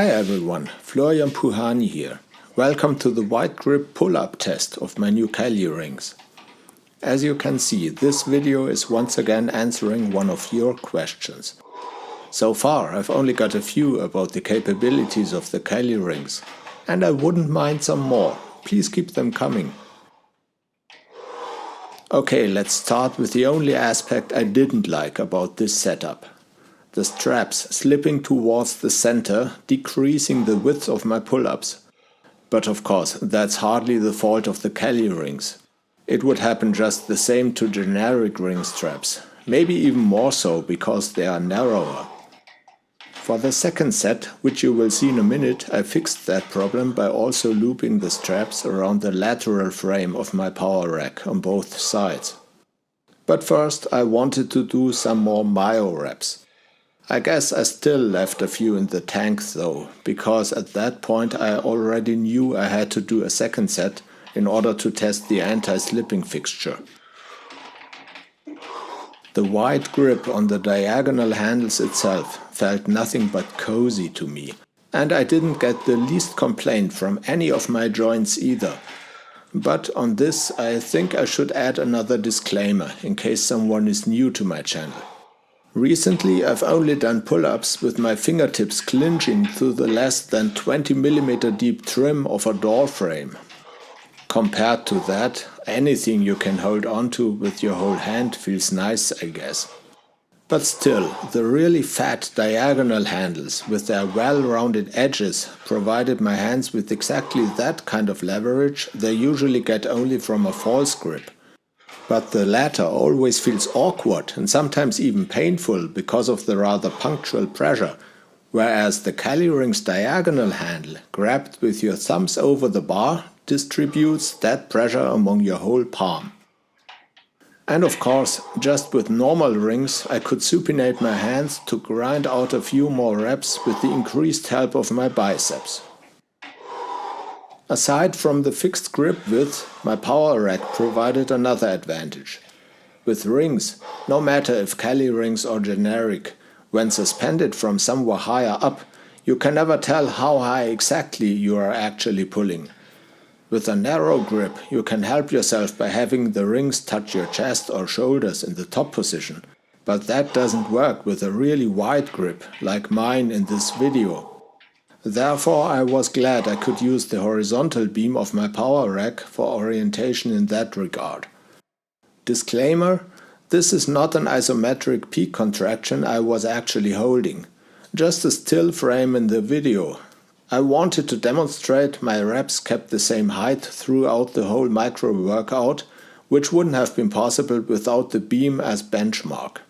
Hi everyone, Florian Puhani here. Welcome to the wide grip pull-up test of my new Cali rings. As you can see, this video is once again answering one of your questions. So far I've only got a few about the capabilities of the Cali rings, and I wouldn't mind some more. Please keep them coming. Okay, let's start with the only aspect I didn't like about this setup. The straps slipping towards the center, decreasing the width of my pull-ups. But of course, that's hardly the fault of the Cali rings. It would happen just the same to generic ring straps, maybe even more so because they are narrower. For the second set, which you will see in a minute, I fixed that problem by also looping the straps around the lateral frame of my power rack on both sides. But first I wanted to do some more myo reps. I guess I still left a few in the tank though, because at that point I already knew I had to do a second set in order to test the anti-slipping fixture. The wide grip on the diagonal handles itself felt nothing but cozy to me, and I didn't get the least complaint from any of my joints either. But on this I think I should add another disclaimer in case someone is new to my channel. Recently I've only done pull-ups with my fingertips clinching through the less than 20mm deep trim of a door frame. Compared to that, anything you can hold onto with your whole hand feels nice, I guess. But still, the really fat diagonal handles with their well-rounded edges provided my hands with exactly that kind of leverage they usually get only from a false grip. But the latter always feels awkward and sometimes even painful because of the rather punctual pressure, whereas the Cali ring's diagonal handle, grabbed with your thumbs over the bar, distributes that pressure among your whole palm. And of course, just with normal rings I could supinate my hands to grind out a few more reps with the increased help of my biceps. Aside from the fixed grip width, my power rack provided another advantage. With rings, no matter if Cali rings or generic, when suspended from somewhere higher up, you can never tell how high exactly you are actually pulling. With a narrow grip, you can help yourself by having the rings touch your chest or shoulders in the top position, but that doesn't work with a really wide grip like mine in this video. Therefore I was glad I could use the horizontal beam of my power rack for orientation in that regard. Disclaimer: this is not an isometric peak contraction I was actually holding, just a still frame in the video. I wanted to demonstrate my reps kept the same height throughout the whole micro workout, which wouldn't have been possible without the beam as benchmark.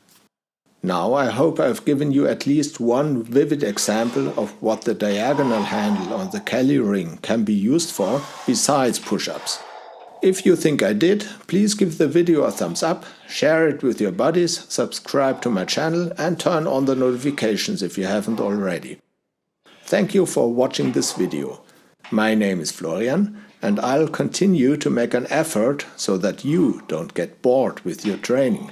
Now I hope I've given you at least one vivid example of what the diagonal handle on the Cali ring can be used for besides push-ups. If you think I did, please give the video a thumbs up, share it with your buddies, subscribe to my channel and turn on the notifications if you haven't already. Thank you for watching this video. My name is Florian and I'll continue to make an effort so that you don't get bored with your training.